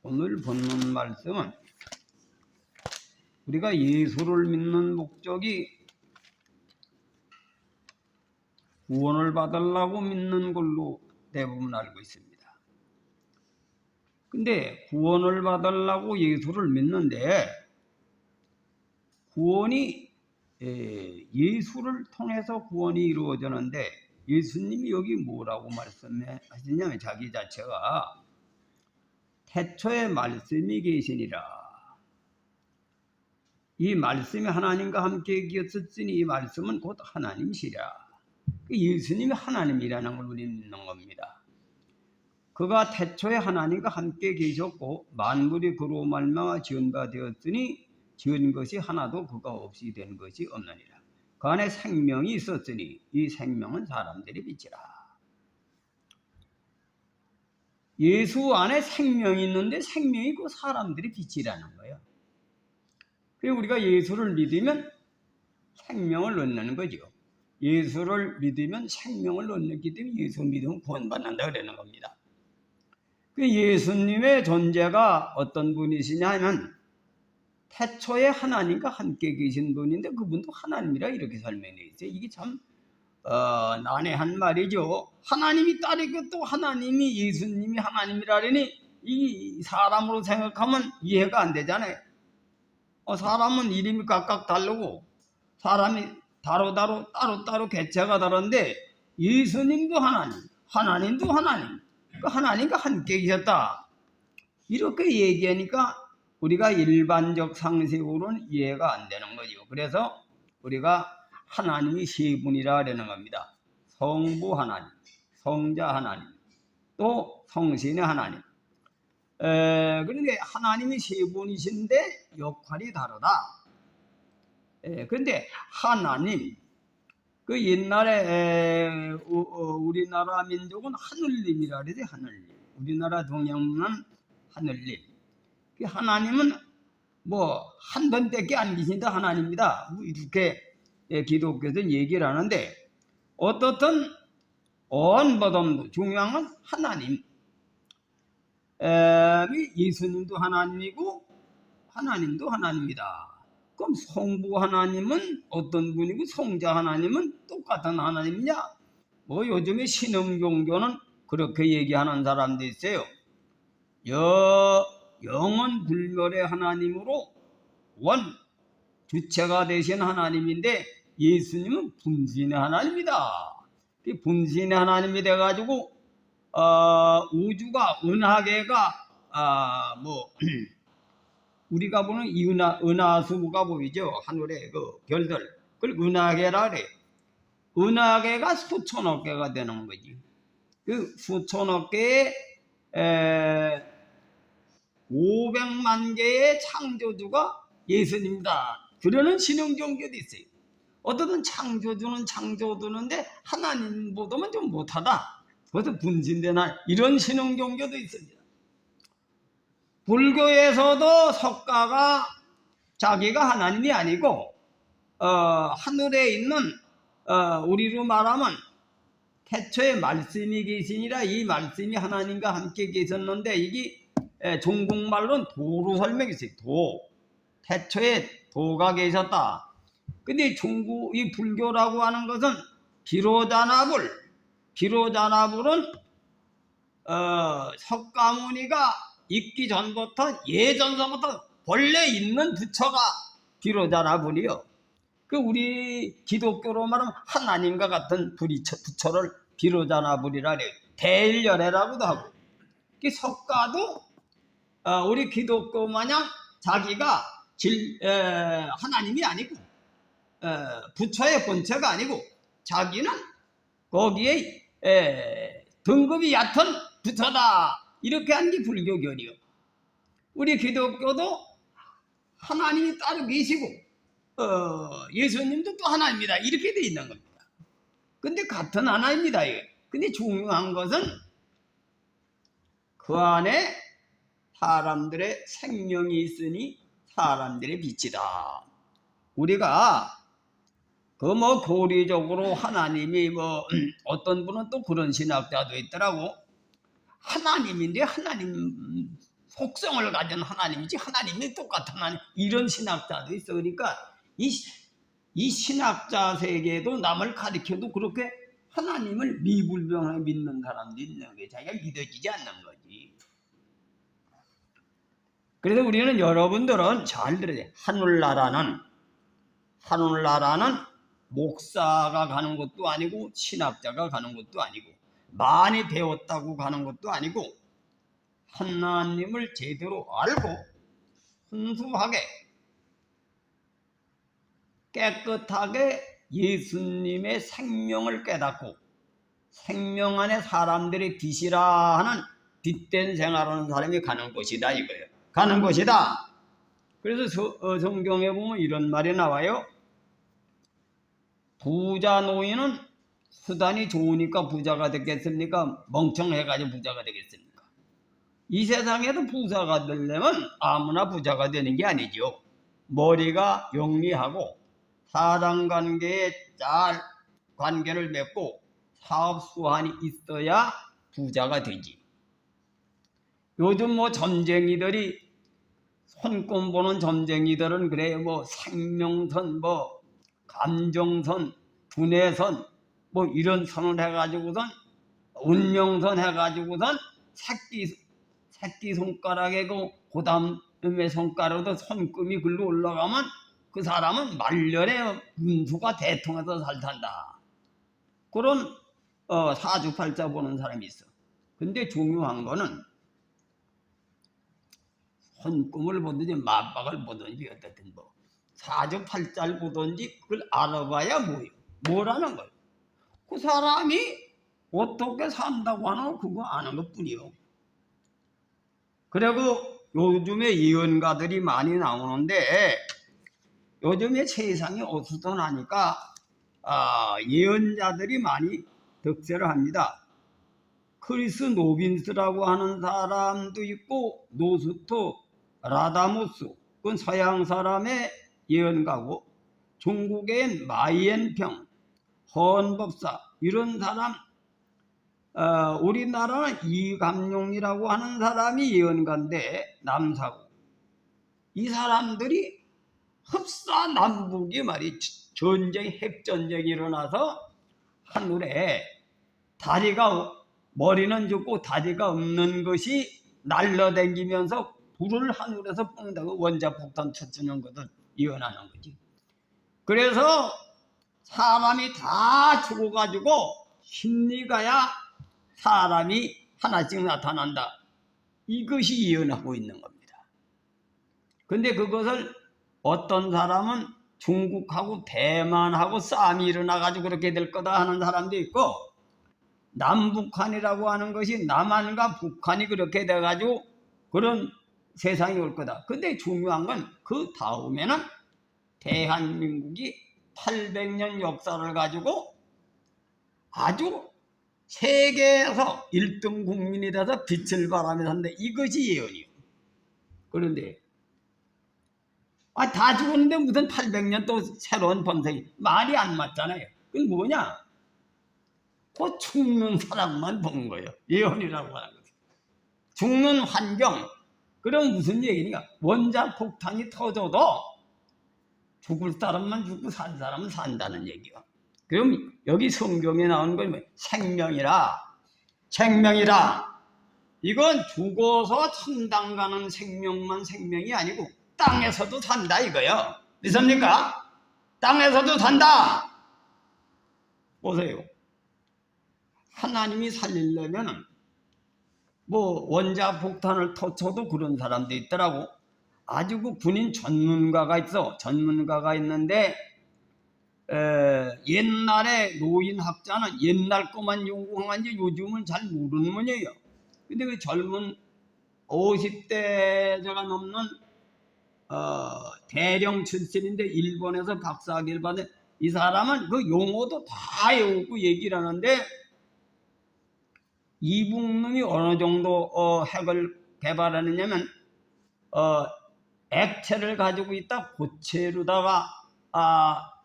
오늘 본문 말씀은 우리가 예수를 믿는 목적이 구원을 받으려고 믿는 걸로 대부분 알고 있습니다. 근데 구원을 받으려고 예수를 믿는데 구원이 예수를 통해서 구원이 이루어지는데 예수님이 여기 뭐라고 말씀하시냐면 자기 자체가 태초에 말씀이 계시니라. 이 말씀이 하나님과 함께 계셨으니 이 말씀은 곧 하나님이시라. 예수님이 하나님이라는 걸 우리는 믿는 겁니다. 그가 태초에 하나님과 함께 계셨고 만물이 그로 말미암아 지은 바 되었으니 지은 것이 하나도 그가 없이 된 것이 없느니라. 그 안에 생명이 있었으니 이 생명은 사람들의 빛이라. 예수 안에 생명이 있는데 생명이 그 사람들의 빛이라는 거예요. 그래서 우리가 예수를 믿으면 생명을 얻는 거죠. 예수를 믿으면 생명을 얻기 때문에 예수 믿으면 구원받는다 그러는 겁니다. 그 예수님의 존재가 어떤 분이시냐 하면 태초에 하나님과 함께 계신 분인데 그분도 하나님이라 이렇게 설명되어 있어요. 이게 참 난해한 말이죠. 하나님이 딸이고 또 하나님이 예수님이 하나님이라니 이 사람으로 생각하면 이해가 안 되잖아요. 사람은 이름이 각각 다르고 사람이 따로따로 개체가 다른데 예수님도 하나님, 하나님도 하나님, 그 하나님과 함께 계셨다. 이렇게 얘기하니까 우리가 일반적 상식으로는 이해가 안 되는 거죠. 그래서 우리가 하나님이 세 분이라 하려는 겁니다. 성부 하나님, 성자 하나님, 또 성신의 하나님. 그런데 하나님이 세 분이신데 역할이 다르다. 그런데 하나님, 그 옛날에 우리나라 민족은 하늘님이라 그러지. 하늘님. 우리나라 동양문은 하늘님. 그 하나님은 뭐 한 번밖에 안 계신다 하나님이다. 이렇게 기독교에서는 얘기를 하는데 어떻든 언보다도 중요한 건 하나님. 예수님도 하나님이고 하나님도 하나님이다. 그럼 성부 하나님은 어떤 분이고 성자 하나님은 똑같은 하나님이냐? 뭐 요즘에 신흥종교는 그렇게 얘기하는 사람도 있어요. 영원 불멸의 하나님으로 원 주체가 되신 하나님인데 예수님은 분신의 하나님이다. 분신의 하나님이 돼가지고 우주가 은하계가 우리가 보는 이 은하수가 보이죠. 하늘의 그 별들. 그걸 은하계라 그래. 은하계가 수천억 개가 되는 거지. 그 수천억 개의 500만 개의 창조주가 예수님이다. 그러는 신흥종교도 있어요. 어떤 창조주는 창조주는데 하나님보다는 좀 못하다. 그래서 분신되나 이런 신흥종교도 있습니다. 불교에서도 석가가 자기가 하나님이 아니고 하늘에 있는 우리로 말하면 태초에 말씀이 계시니라 이 말씀이 하나님과 함께 계셨는데 이게 중국말로는 도로 설명했어요. 도. 태초에 도가 계셨다. 근데 이 불교라고 하는 것은 비로자나불은 석가모니가 있기 전부터 예전서부터 본래 있는 부처가 비로자나불이요. 그 우리 기독교로 말하면 하나님과 같은 부처를 비로자나불이라 그래요. 대일열애라고도 하고. 그 석가도 우리 기독교 마냥 자기가 하나님이 아니고 부처의 본체가 아니고 자기는 거기에 등급이 얕은 부처다. 이렇게 하는 게 불교견이요. 우리 기독교도 하나님이 따로 계시고 예수님도 또 하나님이다. 이렇게 돼 있는 겁니다. 근데 같은 하나입니다. 근데 중요한 것은 그 안에 사람들의 생명이 있으니 사람들의 빛이다. 우리가 고리적으로 하나님이 어떤 분은 또 그런 신학자도 있더라고. 하나님인데 하나님 속성을 가진 하나님이지 하나님이 똑같은 하나님, 이런 신학자도 있어. 그러니까 이 신학자 세계도 남을 가리켜도 그렇게 하나님을 미불명하게 믿는 사람도 있는 게 자기가 믿어지지 않는 거지. 그래서 우리는, 여러분들은 잘 들어야 돼. 하늘나라는 목사가 가는 것도 아니고 신학자가 가는 것도 아니고 많이 배웠다고 가는 것도 아니고 하나님을 제대로 알고 순수하게 깨끗하게 예수님의 생명을 깨닫고 생명 안에 사람들이 빛이라 하는 빛된 생활하는 사람이 가는 곳이다 이거예요. 가는 곳이다. 그래서 성경에 보면 이런 말이 나와요. 부자 노인은 수단이 좋으니까 부자가 되겠습니까? 멍청해가지고 부자가 되겠습니까? 이 세상에도 부자가 되려면 아무나 부자가 되는 게 아니죠. 머리가 영리하고 사람 관계에 잘 관계를 맺고 사업 수완이 있어야 부자가 되지. 요즘 뭐 점쟁이들이, 손금 보는 점쟁이들은 그래요. 뭐 생명선, 뭐 감정선, 두뇌선, 뭐 이런 선을 해가지고선, 운명선 해가지고선 새끼 손가락에 그 다음에 손가락으로 손금이 글로 올라가면 그 사람은 말년에 운수가 대통해서 잘 산다. 그런 사주팔자 보는 사람이 있어. 근데 중요한 거는 손금을 보든지 맞박을 보든지 어쨌든 뭐 사주팔자를 보든지 그걸 알아봐야 뭐라는 거예요. 그 사람이 어떻게 산다고 하는 그거 아는 것뿐이요. 그리고 요즘에 예언가들이 많이 나오는데 요즘에 세상이 어수선하니까 예언자들이 많이 득세를 합니다. 크리스 노빈스라고 하는 사람도 있고 노스토 라다모스, 그건 서양 사람의 예언가고, 중국의 마이엔평, 헌법사, 이런 사람, 우리나라는 이감용이라고 하는 사람이 예언가인데 남사고, 이 사람들이 흡사 남북이 말이 전쟁, 핵전쟁이 일어나서 하늘에 머리는 죽고 다리가 없는 것이 날라다니면서 불을 하늘에서 뿜는다고 원자폭탄 터지는 것을 예언하는 거지. 그래서 사람이 다 죽어가지고 심리가야 사람이 하나씩 나타난다. 이것이 예언하고 있는 겁니다. 근데 그것을 어떤 사람은 중국하고 대만하고 싸움이 일어나가지고 그렇게 될 거다 하는 사람도 있고, 남북한이라고 하는 것이 남한과 북한이 그렇게 돼가지고 그런 세상이 올 거다. 근데 중요한 건 그 다음에는 대한민국이 800년 역사를 가지고 아주 세계에서 1등 국민이 돼서 빛을 발하며 산다. 이것이 예언이요. 그런데 다 죽었는데 무슨 800년 또 새로운 번성이, 말이 안 맞잖아요. 그건 뭐냐? 그 죽는 사람만 본 거예요. 예언이라고 하는 거죠. 죽는 환경. 그럼 무슨 얘기니까? 원자폭탄이 터져도 죽을 사람만 죽고 산 사람은 산다는 얘기요. 그럼 여기 성경에 나오는 건 뭐예요? 생명이라. 이건 죽어서 천당 가는 생명만 생명이 아니고 땅에서도 산다 이거요. 믿습니까? 땅에서도 산다. 보세요. 하나님이 살리려면 뭐 원자폭탄을 터쳐도 그런 사람도 있더라고. 아주 그 군인 전문가가 있어. 전문가가 있는데 옛날에 노인학자는 옛날 것만 연구한지 요즘은 잘 모르는 분이에요. 근데 그 젊은 50대가 넘는 대령 출신인데 일본에서 박사학위를 받은 이 사람은 그 용어도 다 외우고 얘기를 하는데, 이북놈이 어느 정도 핵을 개발하느냐면 액체를 가지고 있다 고체로다가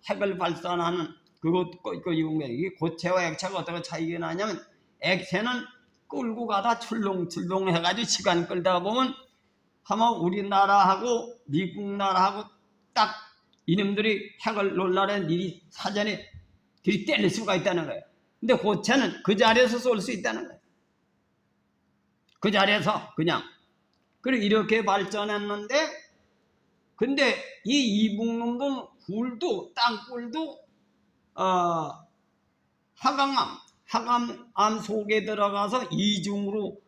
핵을 발산하는 이게 고체와 액체가 어떻게 차이가 나냐면, 액체는 끌고 가다 출렁출렁 해가지고 시간 끌다 보면 하면 우리나라하고 미국 나라하고 딱 이놈들이 핵을 놀라는 일이 사전에 들이떼낼 수가 있다는 거예요. 근데 고체는 그 자리에서 쏠 수 있다는 거예요. 그 자리에서 그냥. 그리고 이렇게 발전했는데, 근데 이 이북놈도 굴도 땅굴도 하강암 속에 들어가서 이중으로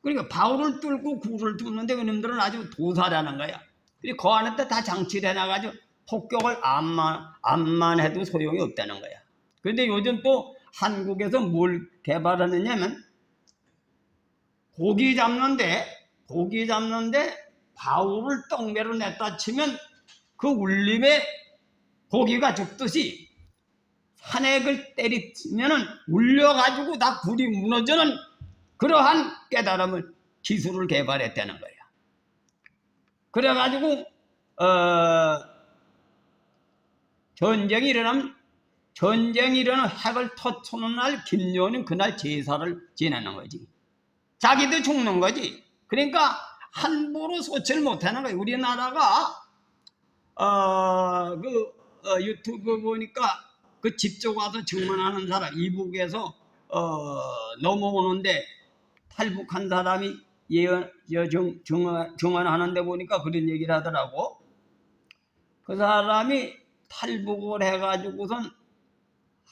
그러니까 바울을 뚫고 굴을 뚫는데 그놈들은 아주 도사라는 거야. 그리고 그 안에 다 장치를 해놔가지고 폭격을 암만 해도 소용이 없다는 거야. 그런데 요즘 또 한국에서 뭘 개발하느냐면 고기 잡는데 바울을 떡매로 냈다 치면 그 울림에 고기가 죽듯이 산액을 때리면은 울려가지고 다 굴이 무너지는 그러한 깨달음을 기술을 개발했다는 거야. 그래가지고 전쟁이 일어나면 핵을 터트는 날 김여원은 그날 제사를 지내는 거지. 자기도 죽는 거지. 그러니까 함부로 소치를 못하는 거야. 우리나라가 유튜브 보니까 그 집 쪽 와서 증언하는 사람 이북에서 넘어오는데 탈북한 사람이 증언하는데 보니까 그런 얘기를 하더라고. 그 사람이 탈북을 해가지고선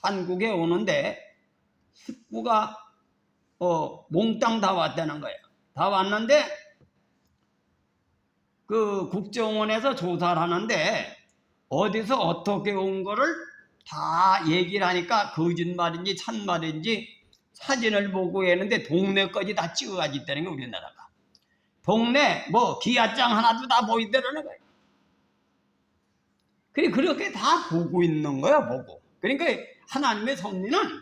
한국에 오는데 식구가 몽땅 다 왔다는 거야. 다 왔는데 그 국정원에서 조사를 하는데 어디서 어떻게 온 거를 다 얘기를 하니까 거짓말인지 참말인지 사진을 보고 했는데 동네까지 다 찍어가지고 있다는 거야. 우리나라가 동네 뭐 기아장 하나도 다 보이더라는 거야. 그렇게 다 보고 있는 거야. 보고. 그러니까 하나님의 섭리는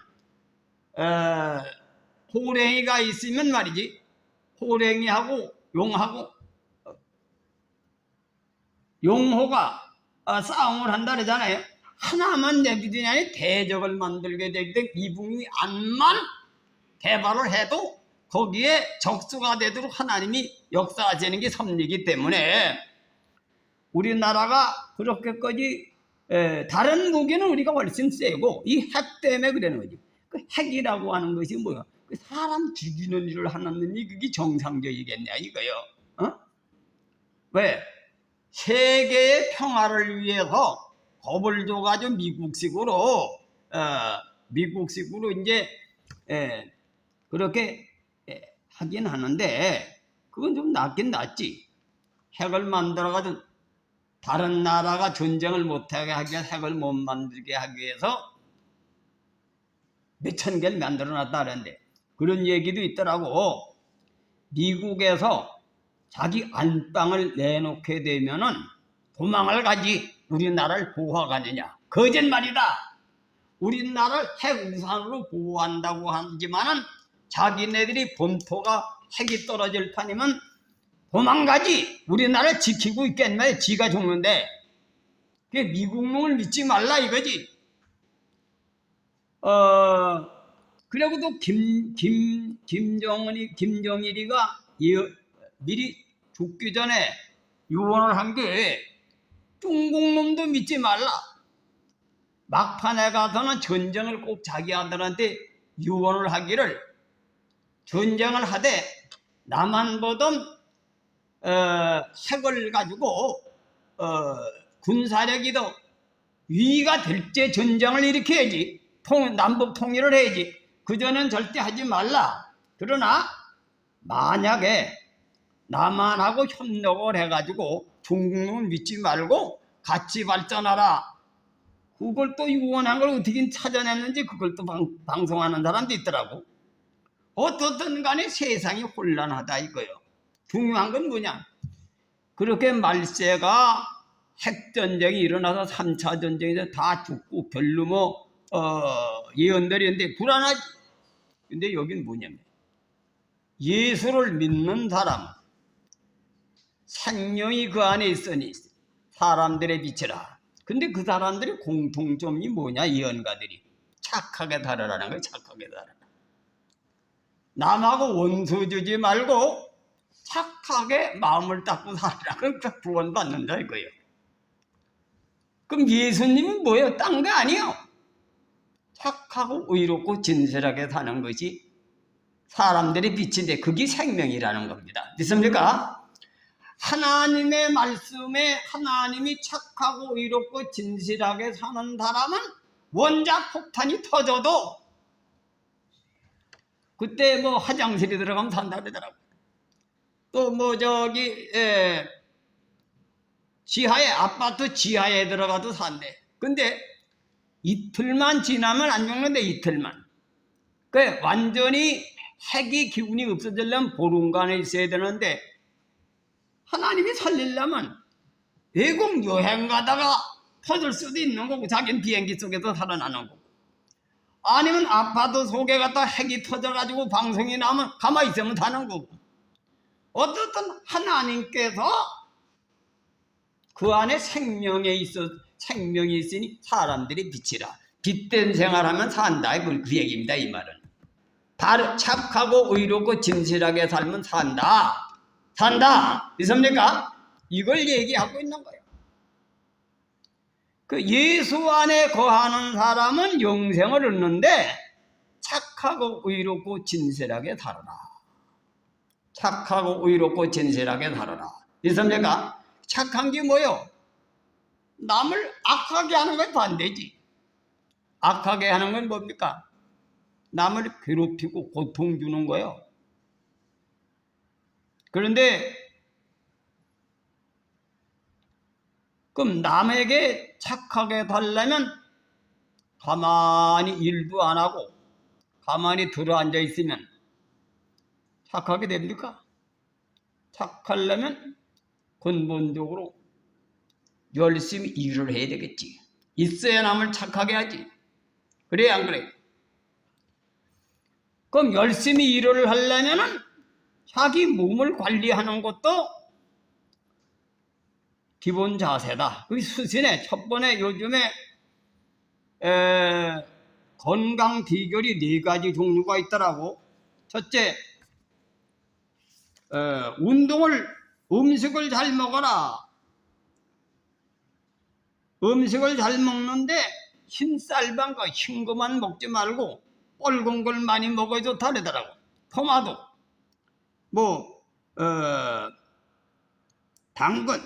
호랭이가 있으면 말이지, 호랭이하고 용호가 싸움을 한다 그러잖아요. 하나만 내비두냐니 대적을 만들게 될 때 이북이 안만 개발을 해도 거기에 적수가 되도록 하나님이 역사하시는 게 섭리이기 때문에 우리나라가 그렇게까지 다른 무기는 우리가 훨씬 세고 이 핵 때문에 그러는 거지. 그 핵이라고 하는 것이 뭐야? 그 사람 죽이는 일을 하는 일이 그게 정상적이겠냐 이거요. 왜? 세계의 평화를 위해서 겁을 줘가지고 미국식으로 이제 그렇게 하긴 하는데 그건 좀 낫긴 낫지. 핵을 만들어가지고 다른 나라가 전쟁을 못하게 하기 위해서 핵을 못 만들게 하기 위해서 몇천 개를 만들어놨다 그러는데 그런 얘기도 있더라고. 미국에서 자기 안방을 내놓게 되면은 도망을 가지 우리나라를 보호하겠느냐. 거짓말이다. 우리나라를 핵우산으로 보호한다고 하지만은 자기네들이 본토가 핵이 떨어질 판이면 도망가지. 우리나라를 지키고 있겠네. 지가 죽는데. 그게 미국 놈을 믿지 말라 이거지. 그리고도 김정일이가 미리 죽기 전에 유언을 한 게 중국 놈도 믿지 말라. 막판에 가서는 전쟁을 꼭 자기 아들한테 유언을 하기를 전쟁을 하되 남한 보던 핵을 가지고 군사력이 더 위가 될 때 전쟁을 일으켜야지. 남북 통일을 해야지. 그전엔 절대 하지 말라. 그러나 만약에 남한하고 협력을 해가지고 중국은 믿지 말고 같이 발전하라. 그걸 또 유언한 걸 어떻게 찾아냈는지 그걸 또 방송하는 사람도 있더라고. 어떻든 간에 세상이 혼란하다 이거요. 중요한 건 뭐냐. 그렇게 말세가 핵전쟁이 일어나서 3차 전쟁에서 다 죽고 별로 뭐 예언들이 있는데 불안하지. 근데 여긴 뭐냐면 예수를 믿는 사람 생명이 그 안에 있으니 사람들의 빛이라. 근데 그 사람들의 공통점이 뭐냐. 예언가들이 착하게 살아라는 거예요. 착하게 살아라. 남하고 원수 주지 말고 착하게 마음을 닦고 살아라. 그럼 구원받는다 이거예요. 그럼 예수님은 뭐예요? 딴 거 아니에요. 착하고 의롭고 진실하게 사는 것이 사람들의 빛인데 그게 생명이라는 겁니다. 믿습니까? 하나님의 말씀에 하나님이 착하고 의롭고 진실하게 사는 사람은 원자 폭탄이 터져도 그때 뭐 화장실에 들어가면 산다 그러더라고요. 또 뭐 지하에 아파트 지하에 들어가도 산대. 근데 이틀만 지나면 안 죽는데 이틀만. 그 완전히 핵이 기운이 없어지려면 보름간에 있어야 되는데 하나님이 살리려면 외국 여행 가다가 터질 수도 있는 거고 자기는 비행기 속에서 살아나는 거고 아니면 아파트 속에 갔다 핵이 터져가지고 방송이 나면 가만히 있으면 사는 거고 어떻든 하나님께서 그 안에 생명이 있으니 사람들이 빛이라. 빛된 생활하면 산다. 그 얘기입니다. 이 말은. 바로 착하고 의롭고 진실하게 살면 산다. 믿습니까? 이걸 얘기하고 있는 거예요. 그 예수 안에 거하는 사람은 영생을 얻는데 착하고 의롭고 진실하게 살아라. 착하고 의롭고 진실하게 살아라. 믿습니까? 착한 게 뭐요? 남을 악하게 하는 건 반대지. 악하게 하는 건 뭡니까? 남을 괴롭히고 고통 주는 거예요. 그런데 그럼 남에게 착하게 살려면 가만히 일도 안 하고 가만히 들어앉아 있으면 착하게 됩니까? 착하려면 근본적으로 열심히 일을 해야 되겠지. 있어야 남을 착하게 하지. 그래 안 그래? 그럼 열심히 일을 하려면은 자기 몸을 관리하는 것도 기본 자세다. 그게 수신에 첫 번에 요즘에 건강 비결이 4가지 종류가 있더라고. 첫째, 음식을 잘 먹어라. 음식을 잘 먹는데 흰쌀밥과 흰 거만 먹지 말고 뻘건 걸 많이 먹어야 좋다 그러더라고. 토마토, 당근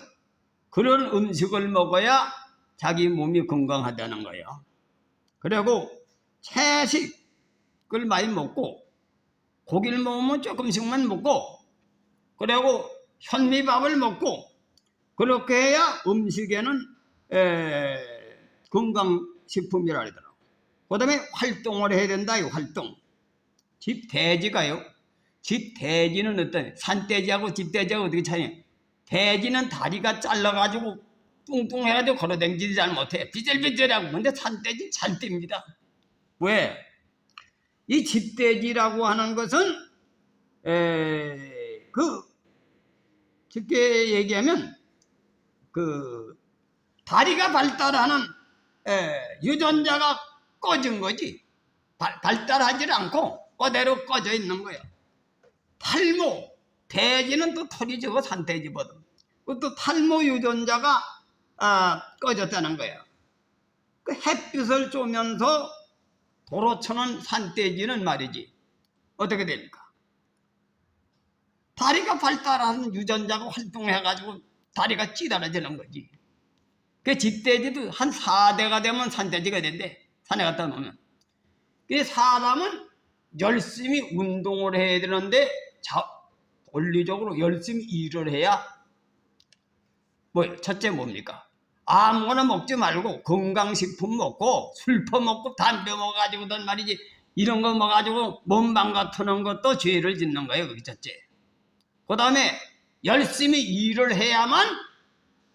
그런 음식을 먹어야 자기 몸이 건강하다는 거예요. 그리고 채식을 많이 먹고 고기를 먹으면 조금씩만 먹고 그리고 현미밥을 먹고 그렇게 해야 음식에는 건강식품이라 하더라고요. 그 다음에 활동을 해야 된다. 활동. 집돼지가요. 집돼지는 어떤 산돼지하고 집돼지하고 어떻게 차이냐. 돼지는 다리가 잘라가지고 뚱뚱해가지고 걸어다니지 잘 못해. 비절비절하고. 근데 산돼지 잘 뜁니다. 왜? 이 집돼지라고 하는 것은 쉽게 얘기하면 다리가 발달하는 유전자가 꺼진 거지. 발달하지 않고 그대로 꺼져 있는 거예요. 탈모, 돼지는 또 털이 적어 산돼지보다. 또 탈모 유전자가 꺼졌다는 거예요. 그 햇빛을 쬐면서 도로 쳐는 산돼지는 말이지. 어떻게 됩니까? 다리가 발달하는 유전자가 활동해가지고 다리가 찌달아지는 거지. 그 집돼지도 한 4대가 되면 산돼지가 된대. 산에 갔다 놓으면. 그 사람은 열심히 운동을 해야 되는데 원리적으로 열심히 일을 해야 첫째 뭡니까? 아무거나 먹지 말고 건강식품 먹고 술 퍼먹고 담배 먹어가지고든 말이지 이런 거 먹어가지고 몸 망가뜨리는 것도 죄를 짓는 거예요. 그게 첫째. 그 다음에 열심히 일을 해야만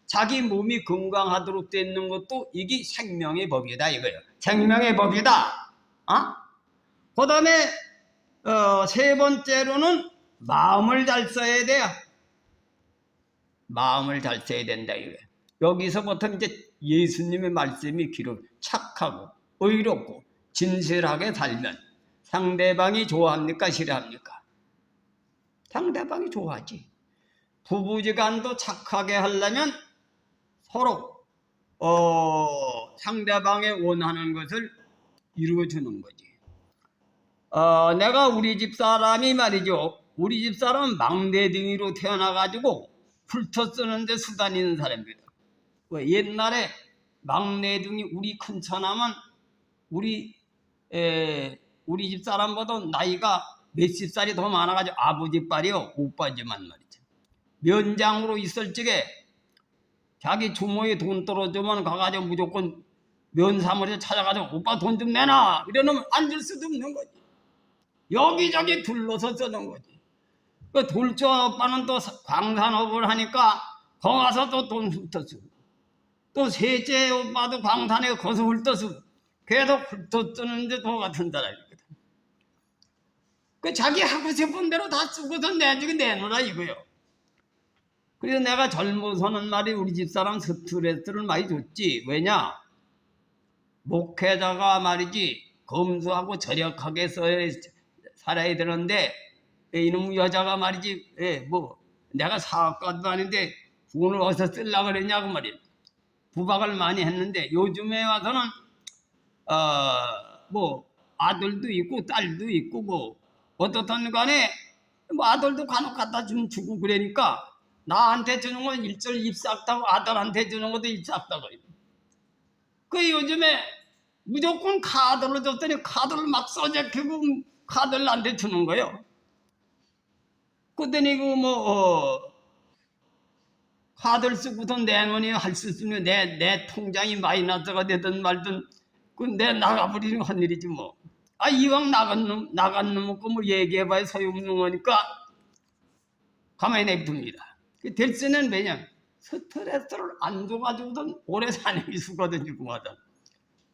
자기 몸이 건강하도록 되는 것도 이게 생명의 법이다 이거예요. 생명의 법이다. 그 다음에 3번째로는 마음을 잘 써야 돼요. 마음을 잘 써야 된다 이거예요. 여기서부터 이제 예수님의 말씀이 착하고 의롭고 진실하게 살면 상대방이 좋아합니까? 싫어합니까? 상대방이 좋아하지. 부부지간도 착하게 하려면 서로 상대방의 원하는 것을 이루어주는 거지. 내가 우리 집 사람이 말이죠. 우리 집 사람은 막내둥이로 태어나가지고 훑어 쓰는데 수단 있는 사람입니다. 옛날에 막내둥이 우리 큰 처남은 우리 집 사람보다 나이가 몇십 살이 더 많아가지고 아버지 딸이요. 오빠지만 말이죠. 면장으로 있을 적에 자기 주모의 돈 떨어지면 가가지고 무조건 면사무소에 찾아가지고 오빠 돈 좀 내놔 이러면 앉을 수도 없는 거지. 여기저기 둘러서 쓰는 거지. 그 돌조 오빠는 또 광산업을 하니까 거기 가서 또 돈 훑어쓰고 또 셋째 오빠도 광산에 거기서 훑어쓰고 계속 훑어쓰는데 도 같은 사람이거든. 그 자기 하고 싶은 대로 다 쓰고서 내주게 내놓으라 이거요. 그래서 내가 젊어서는 말이 우리 집사람 스트레스를 많이 줬지. 왜냐? 목회자가 말이지 검소하고 절약하게 살아야 되는데 이놈 여자가 말이지 내가 사업가도 아닌데 돈을 어디서 쓰려고 그랬냐고 말이야. 부박을 많이 했는데 요즘에 와서는 아들도 있고 딸도 있고 뭐 어떻든 간에 뭐 아들도 간혹 갖다 좀 주고 그러니까 나한테 주는 건 일절 입싹다고 아들한테 주는 것도 입싹다고. 그 요즘에 무조건 카드를 줬더니 카드를 막 써잡히고 카드를 나한테 주는 거예요. 그랬더니 카드를 쓰고서 내놓으니 할 수 있으면 내 통장이 마이너스가 되든 말든 내 나가버리는 한 일이지 뭐. 이왕 나간 놈 거 뭐 얘기해봐야 소용없는 거니까 가만히 내둡니다. 될수는 왜냐 스트레스를 안 줘가지고든 오래 사는 게 수거든요. 그거든.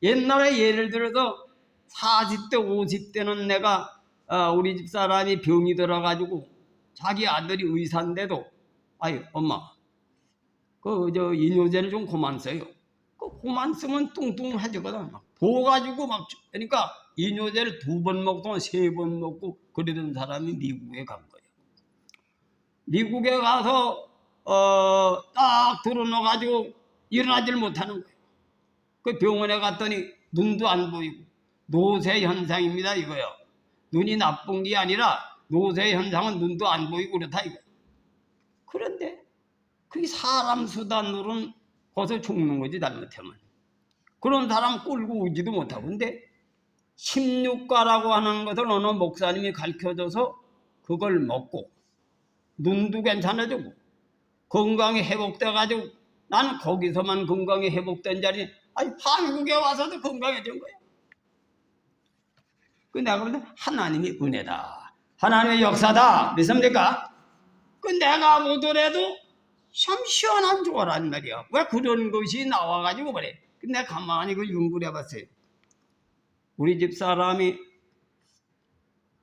옛날에 예를 들어서 40대 50대는 내가 우리 집 사람이 병이 들어가지고 자기 아들이 의사인데도 엄마 이뇨제를 좀 그만 써요. 그만 쓰면 뚱뚱해지거든. 부어가지고 그러니까 이뇨제를 2번 먹던 3번 먹고 그러던 사람이 미국에 간 거예요. 미국에 가서 딱 들어놓아가지고 일어나질 못하는 거예요. 그 병원에 갔더니 눈도 안 보이고 노쇠 현상입니다 이거요. 눈이 나쁜 게 아니라 노쇠 현상은 눈도 안 보이고 그렇다 이거. 그런데 그게 사람 수단으로는 거기서 죽는 거지 잘못하면. 그런 사람 끌고 오지도 못하고. 근데 16가라고 하는 것을 어느 목사님이 가르쳐줘서 그걸 먹고 눈도 괜찮아지고 건강이 회복돼가지고 나는 거기서만 건강이 회복된 자리 한국에 와서도 건강해진 거야. 그 내가 보면 하나님의 은혜다. 하나님의 역사다. 믿습니까? 그 내가 보더라도 참 시원한 조화란 말이야. 왜 그런 것이 나와가지고 그래. 내가 가만히 그 연구를 해봤어요. 우리 집 사람이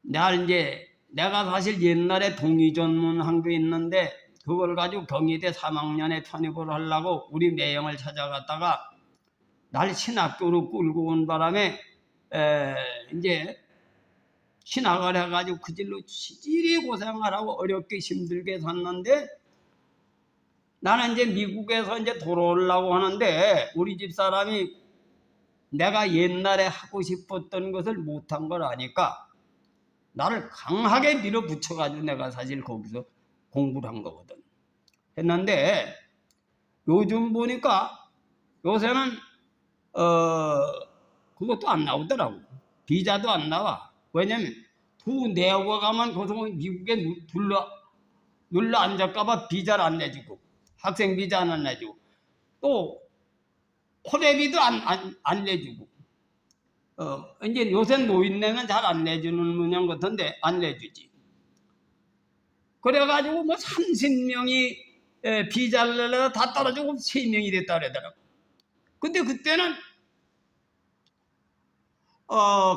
내가 사실 옛날에 동의 전문한 게 있는데 그걸 가지고 경희대 3학년에 편입을 하려고 우리 매형을 찾아갔다가 날 신학교로 끌고 온 바람에 이제 신학을 해가지고 그 길로 지질이 고생하라고 어렵게 힘들게 샀는데 나는 이제 미국에서 이제 돌아오려고 하는데 우리 집 사람이 내가 옛날에 하고 싶었던 것을 못한 걸 아니까 나를 강하게 밀어붙여가지고 내가 사실 거기서 공부를 한 거거든. 했는데 요즘 보니까 요새는 그것도 안 나오더라고. 비자도 안 나와. 왜냐면 내고 가면 거기서 미국에 눌러 앉을까봐 비자를 안 내주고 학생 비자 안 내주고 또 호래비도 안 내주고 이제 요새 노인네는 잘 안 내주는 문양 같은데 안 내주지. 그래가지고 30명이 비자를 내려가 다 떨어지고 3명이 됐다 그러더라고. 근데 그때는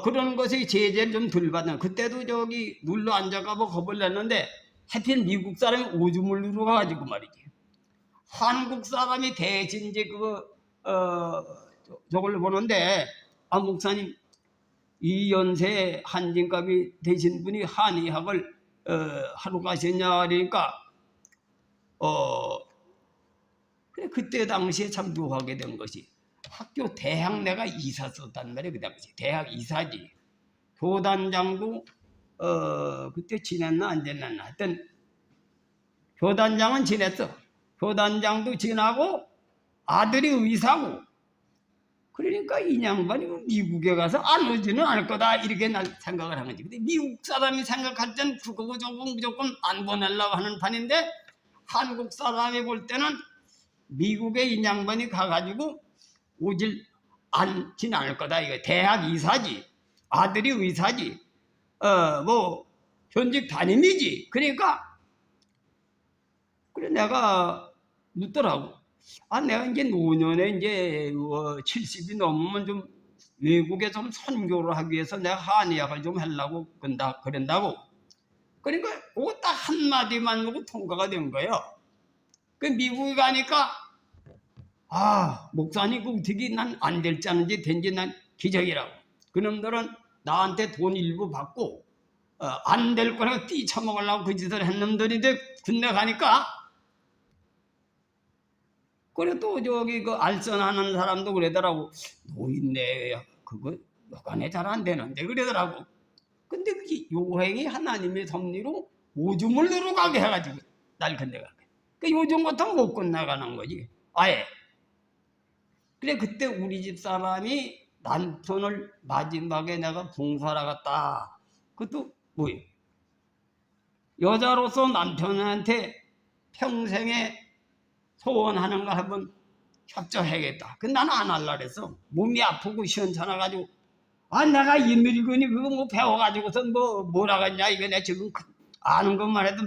그런 것이 제재를 좀 덜 받는. 그때도 눌러 앉아가고 겁을 냈는데 하필 미국 사람이 오줌을 누르가지고 말이지. 한국 사람이 대신 이제 저걸 보는데 목사님 이연세 한진갑이 되신 분이 한의학을 하러 가셨냐 그러니까 그래 그때 당시에 참 묘하게 된 것이 학교 대학 내가 이사 썼단 말이야. 그 당시 대학 이사지. 교단장도 그때 지냈나 안 지냈나 하여튼 교단장은 지냈어. 교단장도 지나고 아들이 의사고. 그러니까 이 양반이 미국에 가서 안 오지는 않을 거다 이렇게 난 생각을 한 거지. 근데 미국 사람이 생각할 땐 그거 무조건 안 보내려고 하는 판인데 한국 사람이 볼 때는 미국에 이 양반이 가가지고 오질 않진 않을 거다. 이거 대학 이사지. 아들이 의사지. 뭐 현직 담임이지. 그러니까 그래 내가 묻더라고. 내가 이제 노년에 이제 70이 넘으면 좀 외국에 좀 선교를 하기 위해서 내가 한의학을 좀 하려고 그런다고. 그러니까 그거 딱 한마디만 보고 통과가 된 거예요. 그 미국에 가니까 목사님 그 어떻게 난 안 될지 않은지 된지 난 기적이라고. 그놈들은 나한테 돈 일부 받고 안 될 거라고 뛰쳐먹으려고 그 짓을 한 놈들인데 군대 가니까 그래 또 저기 그 알선하는 사람도 그러더라고. 노인네 그거 여간에 잘 안 되는데 그러더라고. 근데 그게 요행이 하나님의 섭리로 오줌을 들어가게 해가지고 날 건네가게. 그 요즘 같으면 못 건너가는 거지. 아예. 그래 그때 우리 집 사람이 남편을 마지막에 내가 봉사하러 갔다. 그것도 뭐예요? 여자로서 남편한테 평생에 소원하는 거 한번 협조해야겠다. 근데 나는 안 할라 그랬어. 몸이 아프고 시원찮아가지고 내가 이 늙은이 그거 뭐 배워가지고서 뭐라 했냐 이거 내가 지금 아는 것만 해도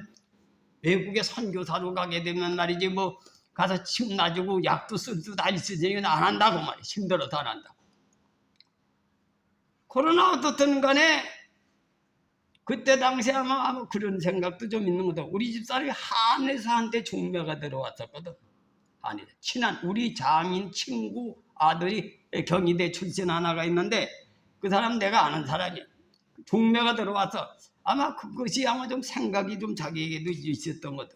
외국에 선교사로 가게 되면 말이지 뭐 가서 침 놔주고 약도 쓸 수 다 있으니 안 한다고 말이야. 힘들어도 안 한다고. 그러나 어떻든 간에 그때 당시에 아마 그런 생각도 좀 있는 거다. 우리 집사람이 한의사한테 중매가 들어왔었거든. 한의사. 친한 우리 장인 친구 아들이 경희대 출신 하나가 있는데 그 사람 내가 아는 사람이야. 중매가 들어와서 아마 그것이 아마 좀 생각이 좀 자기에게도 있었던 거다.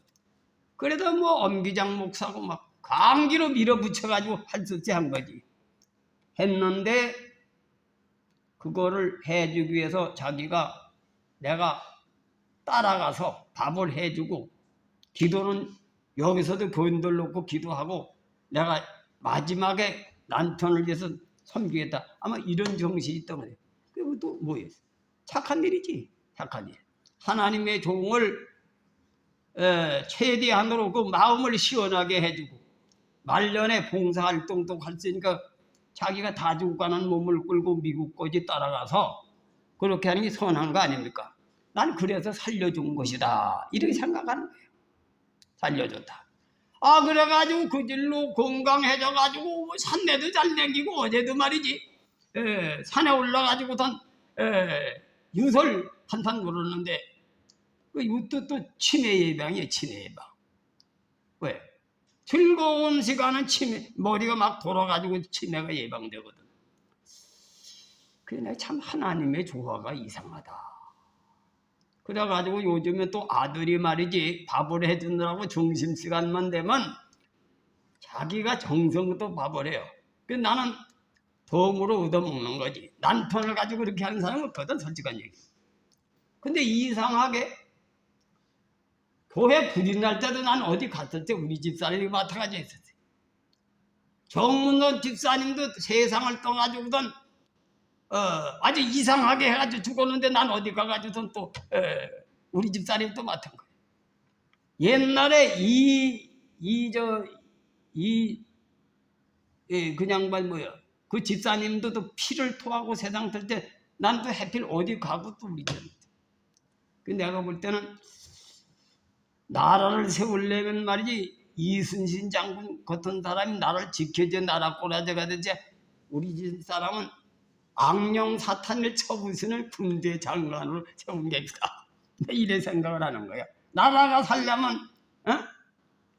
그래도 뭐 엄기장 목사고 막 강기로 밀어붙여가지고 할 수 없이 한 거지. 했는데 그거를 해주기 위해서 자기가 내가 따라가서 밥을 해주고 기도는 여기서도 교인들 놓고 기도하고 내가 마지막에 남편을 위해서 섬기겠다. 아마 이런 정신이 있던 거예요. 그리고 또 뭐예요? 착한 일이지. 착한 일. 하나님의 종을 최대한으로 그 마음을 시원하게 해주고 말년에 봉사활동도 할 수 있으니까 자기가 다 죽고 가는 몸을 끌고 미국까지 따라가서 그렇게 하는 게 선한 거 아닙니까? 난 그래서 살려준 것이다. 이렇게 생각하는 거예요. 살려줬다. 그래가지고 그 길로 건강해져가지고 산내도 잘 댕기고 어제도 말이지 산에 올라가지고선 유설 한판 물었는데 그 이것도 또 치매 예방이에요. 치매 예방. 왜? 즐거운 시간은 치매 머리가 막 돌아가지고 치매가 예방되거든. 그래 참 하나님의 조화가 이상하다. 그래가지고 요즘에 또 아들이 말이지 밥을 해주느라고 점심시간만 되면 자기가 정성도 밥을 해요. 그래서 나는 덤으로 얻어먹는 거지. 남편을 가지고 그렇게 하는 사람은 없거든, 솔직한 얘기. 근데 이상하게 교회 불이 날 때도 난 어디 갔을 때 우리 집사람이 마찬가지에 있었어요. 정문선 집사님도 세상을 떠가지고선 아주 이상하게 해가지고 죽었는데 난 어디 가가지고선 또 우리 집사람이 또 맡은 거예요. 옛날에 그 양반 뭐야? 그 집사님도 또 피를 토하고 세상 들 때 난 또 해필 어디 가고 또 우리 집사님. 그 내가 볼 때는 나라를 세우려면 말이지 이순신 장군 같은 사람이 나라를 지켜줘 나라 꼬라져가 되지 우리 집 사람은 악령 사탄을 쳐부수는 군대 장관으로 세운 게있다. 이래 생각을 하는 거야. 나라가 살려면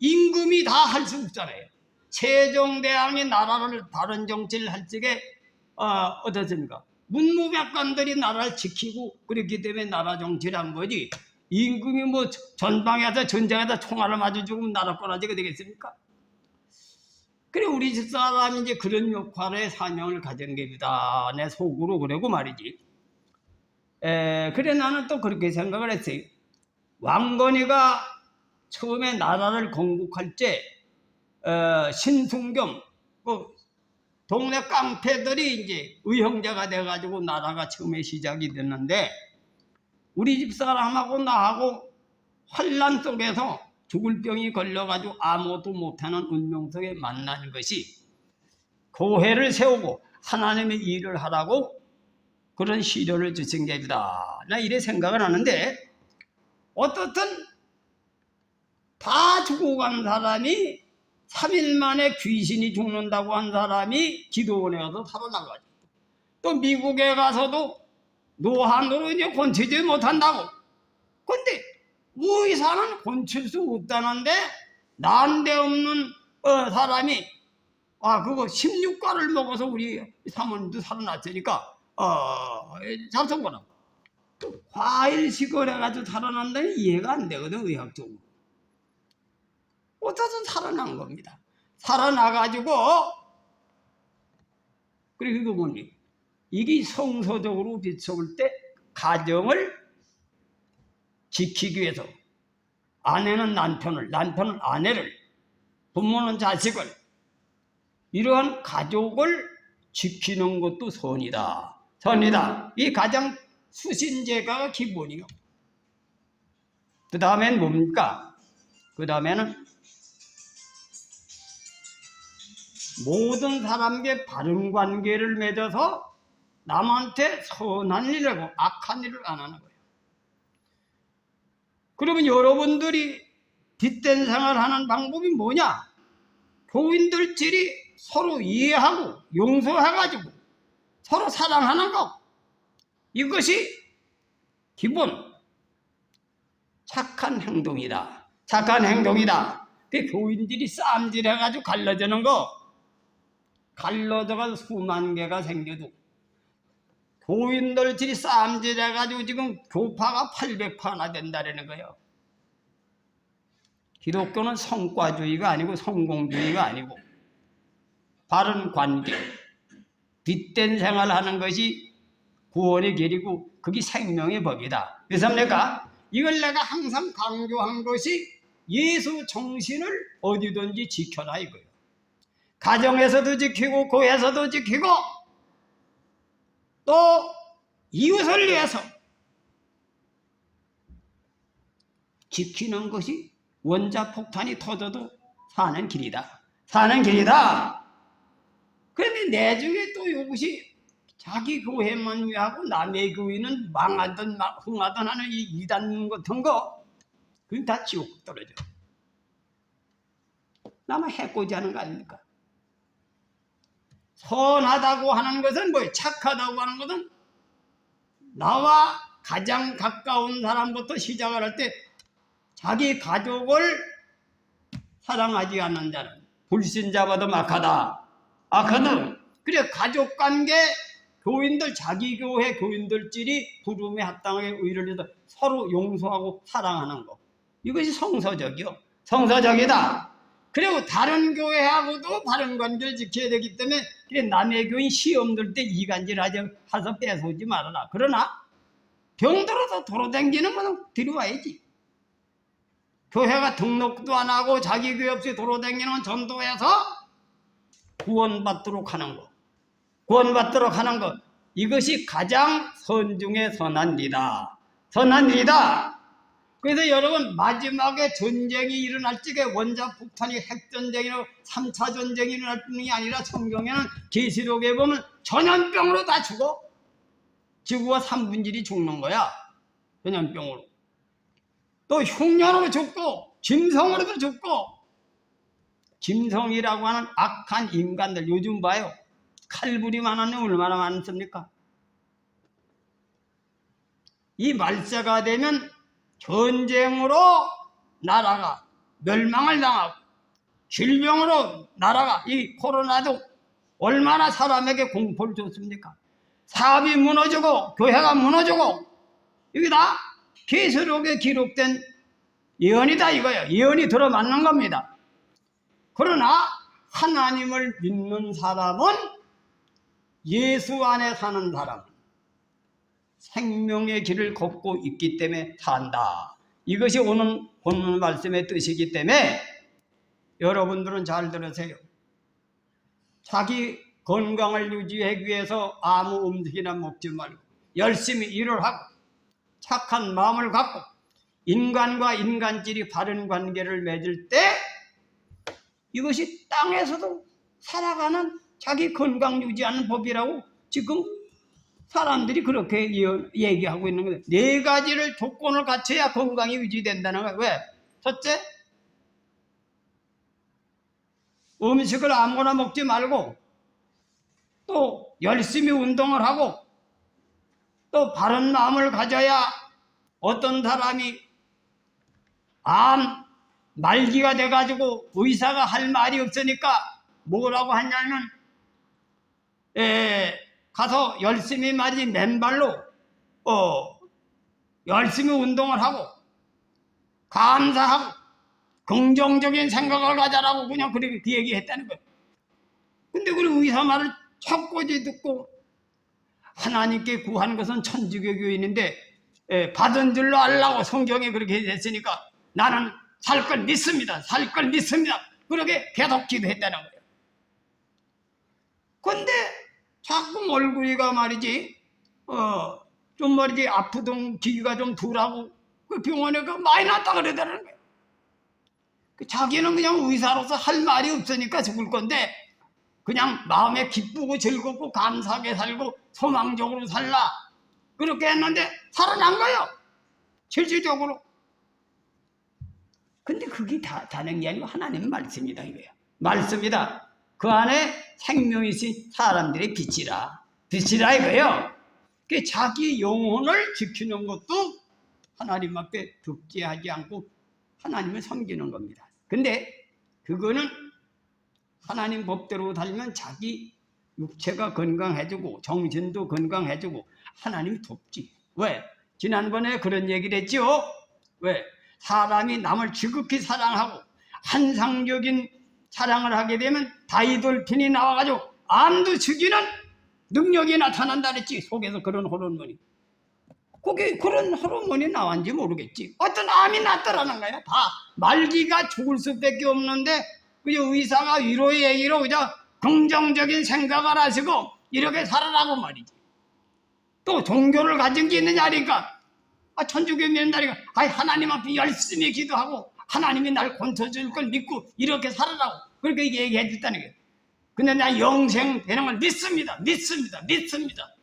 임금이 다 할 수 없잖아요. 세종대왕이 나라를 바른 정치를 할 적에 어떻습니까? 문무백관들이 나라를 지키고 그렇기 때문에 나라 정치를 한 거지 임금이 뭐 전방에서 전쟁에다 총알을 맞아 죽으면 나라 꼬라지가 되겠습니까? 그래 우리 집사람이 이제 그런 역할의 사명을 가진 겁니다. 내 속으로 그러고 말이지. 그래 나는 또 그렇게 생각을 했어요. 왕건이가 처음에 나라를 건국할 때 신순경 그 동네 깡패들이 이제 의형제가 돼가지고 나라가 처음에 시작이 됐는데 우리 집사람하고 나하고 환란 속에서 죽을 병이 걸려가지고 아무것도 못하는 운명 속에 만난 것이 교회를 세우고 하나님의 일을 하라고 그런 시련을 주신 게다. 나 이래 생각을 하는데 어떻든 다 죽어간 사람이 3일 만에 귀신이 죽는다고 한 사람이 기도원에 가서 살아나가지고 또 미국에 가서도 노안으로 이제 고치지 못한다고. 근데 의사는 고칠 수 없다는데 난데없는 사람이 그거 16과를 먹어서 우리 사모님도 살아났으니까 잡숴보라. 과일식을 해가지고 살아난다니 이해가 안 되거든 의학적으로. 어쩌든 살아난 겁니다. 살아나가지고 그리고 이거 뭐니? 이게 성서적으로 비춰볼 때 가정을 지키기 위해서 아내는 남편을, 남편은 아내를, 부모는 자식을 이러한 가족을 지키는 것도 선이다. 선이다. 이 가장 수신제가 기본이요. 그 다음엔 뭡니까? 그 다음에는 모든 사람에게 바른 관계를 맺어서 남한테 선한 일을 하고 악한 일을 안 하는 거예요. 그러면 여러분들이 뒷된 생활하는 방법이 뭐냐? 교인들끼리 서로 이해하고 용서해가지고 서로 사랑하는 것. 이것이 기본 착한 행동이다. 착한 행동이다. 그 교인들이 싸움질해가지고 갈라지는 거. 갈라져가 수만 개가 생겨도 교인들끼리 싸움질해가지고 지금 교파가 800파나 된다라는 거예요. 기독교는 성과주의가 아니고 성공주의가 아니고 바른 관계, 뒷된 생활하는 것이 구원의 길이고 그게 생명의 법이다. 그래서 이걸 내가 항상 강조한 것이 예수 정신을 어디든지 지켜라 이거예요. 가정에서도 지키고 교회에서도 지키고 또 이웃을 위해서 지키는 것이 원자폭탄이 터져도 사는 길이다. 사는 길이다. 그런데 내중에 또 이것이 자기 교회만 위하고 남의 교회는 망하든 흥하든 하는 이 이단 같은 거 그건 다 지옥 떨어져. 나만 해코지 하는 거 아닙니까? 선하다고 하는 것은 뭐예요? 착하다고 하는 것은 나와 가장 가까운 사람부터 시작을 할 때 자기 가족을 사랑하지 않는 자는 불신자보다 악하다. 악하다. 그래 가족관계 교인들 자기 교회 교인들끼리 부름에 합당하게 의를 해서 서로 용서하고 사랑하는 것. 이것이 성서적이요. 성서적이다. 그리고 다른 교회하고도 바른 관계를 지켜야 되기 때문에 그래 남의 교인 시험 들 때 이간질 하서 뺏어오지 말아라. 그러나 병들어서 돌아다니는 건 들어와야지. 교회가 등록도 안 하고 자기 교회 없이 돌아다니는 전도해서 구원받도록 하는 것. 구원받도록 하는 것. 이것이 가장 선중의 선한 일이다. 선한 일이다. 그래서 여러분 마지막에 전쟁이 일어날 적에 원자폭탄이 핵전쟁이나 3차 전쟁이 일어날 뿐이 아니라 성경에는 계시록에 보면 전염병으로 다 죽어. 지구가 3분의 1이 죽는 거야. 전염병으로. 또 흉년으로 죽고 짐승으로도 죽고 짐승이라고 하는 악한 인간들 요즘 봐요. 칼부림 하는 애 얼마나 많습니까? 이 말세가 되면 전쟁으로 나라가 멸망을 당하고 질병으로 나라가 이 코로나도 얼마나 사람에게 공포를 줬습니까? 사업이 무너지고 교회가 무너지고 이게 다 계시록에 기록된 예언이다 이거예요. 예언이 들어맞는 겁니다. 그러나 하나님을 믿는 사람은, 예수 안에 사는 사람은 생명의 길을 걷고 있기 때문에 산다. 이것이 오늘 본문 말씀의 뜻이기 때문에 여러분들은 잘 들으세요. 자기 건강을 유지하기 위해서 아무 음식이나 먹지 말고 열심히 일을 하고 착한 마음을 갖고 인간과 인간끼리 바른 관계를 맺을 때 이것이 땅에서도 살아가는 자기 건강 유지하는 법이라고 지금 사람들이 그렇게 얘기하고 있는 거예요. 네 가지를 조건을 갖춰야 건강이 유지된다는 거예요. 왜? 첫째, 음식을 아무거나 먹지 말고 또 열심히 운동을 하고 또 바른 마음을 가져야, 어떤 사람이 암 말기가 돼가지고 의사가 할 말이 없으니까 뭐라고 하냐면 가서 열심히 말이지 맨발로 열심히 운동을 하고 감사하고 긍정적인 생각을 가져라고 그냥 그렇게 그 얘기했다는 거예요. 근데 그 의사 말을 척꼬지 듣고 하나님께 구한 것은 천주교 교인인데 받은 줄로 알라고 성경에 그렇게 됐으니까 나는 살 걸 믿습니다. 살 걸 믿습니다. 그렇게 계속 기도했다는 거예요. 근데 자꾸 얼굴이가 말이지 좀 말이지 아프던 기가 좀 덜하고 그 병원에 많이 났다 그러더라는 거예요. 자기는 그냥 의사로서 할 말이 없으니까 죽을 건데 그냥 마음에 기쁘고 즐겁고 감사하게 살고 소망적으로 살라 그렇게 했는데 살아난 거예요. 실질적으로. 근데 그게 다 다른 게 아니고 하나님 말씀이다 이거예요. 말씀이다. 그 안에 생명이신 사람들의 빛이라. 빛이라 이거예요. 자기 영혼을 지키는 것도 하나님 앞에 득제하지 않고 하나님을 섬기는 겁니다. 근데 그거는 하나님 법대로 살면 자기 육체가 건강해지고 정신도 건강해지고 하나님이 돕지. 왜? 지난번에 그런 얘기를 했죠. 왜? 사람이 남을 지극히 사랑하고 환상적인 사랑을 하게 되면 다이돌핀이 나와가지고 암도 죽이는 능력이 나타난다 그랬지. 속에서 그런 호르몬이. 그게 그런 호르몬이 나왔는지 모르겠지. 어떤 암이 났더라는 거야. 다 말기가 죽을 수밖에 없는데 그저 의사가 위로의 얘기로 그저 긍정적인 생각을 하시고 이렇게 살아라고 말이지. 또 종교를 가진 게 있느냐 하니까 천주교 믿는다니까 하나님 앞에 열심히 기도하고 하나님이 날 고쳐줄 걸 믿고 이렇게 살아라고 그렇게 얘기해 줬다는 거예요. 근데 나 영생 되는 걸 믿습니다. 믿습니다.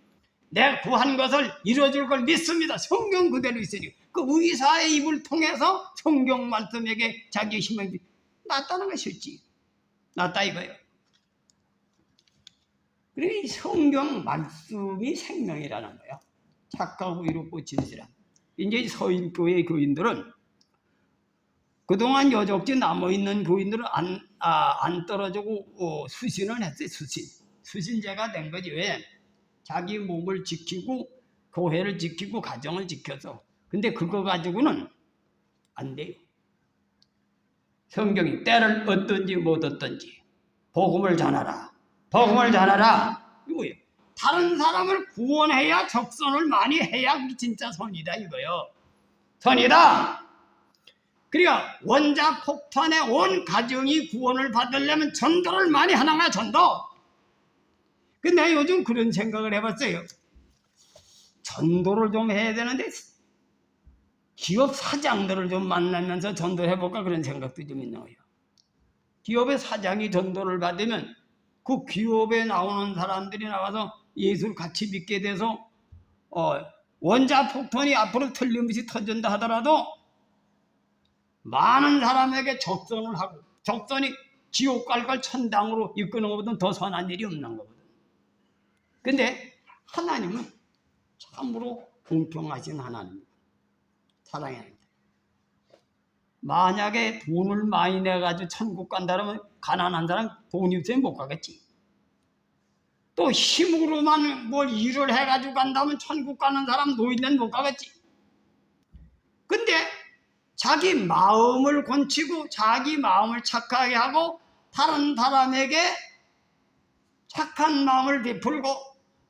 내가 구한 것을 이루어줄 걸 믿습니다. 성경 그대로 있으니 그 의사의 입을 통해서 성경 말씀에게 자기 힘을 낫다는 것이었지. 낫다 이거예요. 그리고 이 성경 말씀이 생명이라는 거예요. 착하고 이롭고 진실한. 이제 서인교회 교인들은 그동안 여적지 남아있는 교인들은 안 떨어지고 수신을 했어요. 수신제가 된 거지. 왜? 자기 몸을 지키고 교회를 지키고 가정을 지켜서. 근데 그거 가지고는 안 돼요. 성경이 때를 얻든지 못 얻든지 복음을 전하라. 복음을 전하라. 이거예요. 다른 사람을 구원해야 적선을 많이 해야 진짜 선이다 이거요. 선이다. 그러니까 원자 폭탄에 온 가정이 구원을 받으려면 전도를 많이 하는 거야. 전도. 근데 요즘 그런 생각을 해봤어요. 전도를 좀 해야 되는데 기업 사장들을 좀 만나면서 전도를 해볼까 그런 생각도 좀 있는 거예요. 기업의 사장이 전도를 받으면 그 기업에 나오는 사람들이 나와서 예수를 같이 믿게 돼서 원자 폭탄이 앞으로 틀림없이 터진다 하더라도 많은 사람에게 적선을 하고 적선이 지옥 갈 걸 천당으로 이끄는 것보다 더 선한 일이 없는 거거든. 근데 하나님은 참으로 공평하신 하나님입니다. 사랑해야 만약에 돈을 많이 내가지고 천국 간다면 가난한 사람 돈이 없으면 못 가겠지. 또 힘으로만 뭘 일을 해가지고 간다면 천국 가는 사람 노인은 못 가겠지. 근데 자기 마음을 곤치고 자기 마음을 착하게 하고 다른 사람에게 착한 마음을 베풀고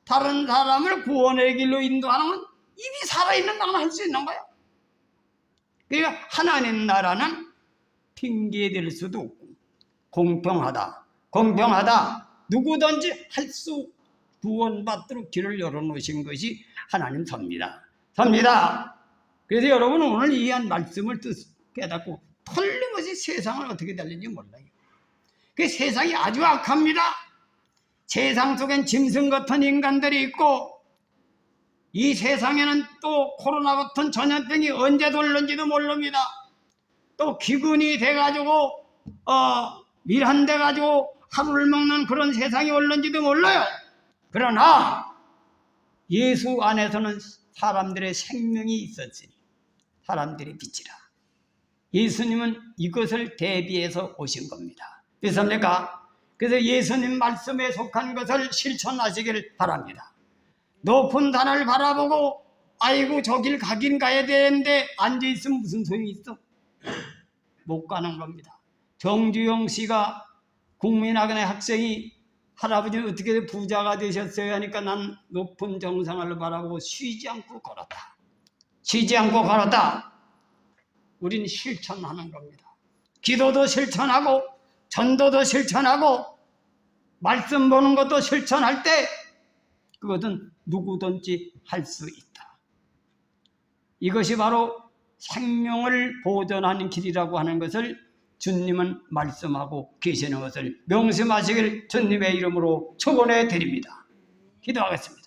다른 사람을 구원의 길로 인도하는 건 이미 살아있는 나만 할 수 있는 거야. 그러니까 하나님 나라는 핑계댈 수도 없고 공평하다. 누구든지 할 수 구원받도록 길을 열어놓으신 것이 하나님 섭니다. 그래서 여러분은 오늘 이 한 말씀을 깨닫고 틀림없이 세상을 어떻게 달리는지 몰라요. 그 세상이 아주 악합니다. 세상 속엔 짐승 같은 인간들이 있고 이 세상에는 또 코로나 같은 전염병이 언제 돌는지도 모릅니다. 또 기근이 돼가지고 밀한돼가지고 하루를 먹는 그런 세상이 올는지도 몰라요. 그러나 예수 안에서는 사람들의 생명이 있었으니 사람들의 빛이라. 예수님은 이것을 대비해서 오신 겁니다. 그렇습니까? 그래서 예수님 말씀에 속한 것을 실천하시길 바랍니다. 높은 산을 바라보고 아이고 저 길 가긴 가야 되는데 앉아있으면 무슨 소용이 있어? 못 가는 겁니다. 정주영 씨가 국민학원의 학생이 할아버지는 어떻게 부자가 되셨어요? 하니까 난 높은 정상을 바라보고 쉬지 않고 걸었다. 우린 실천하는 겁니다. 기도도 실천하고 전도도 실천하고 말씀 보는 것도 실천할 때 그것은 누구든지 할 수 있다. 이것이 바로 생명을 보존하는 길이라고 하는 것을 주님은 말씀하고 계시는 것을 명심하시길 주님의 이름으로 축원해 드립니다. 기도하겠습니다.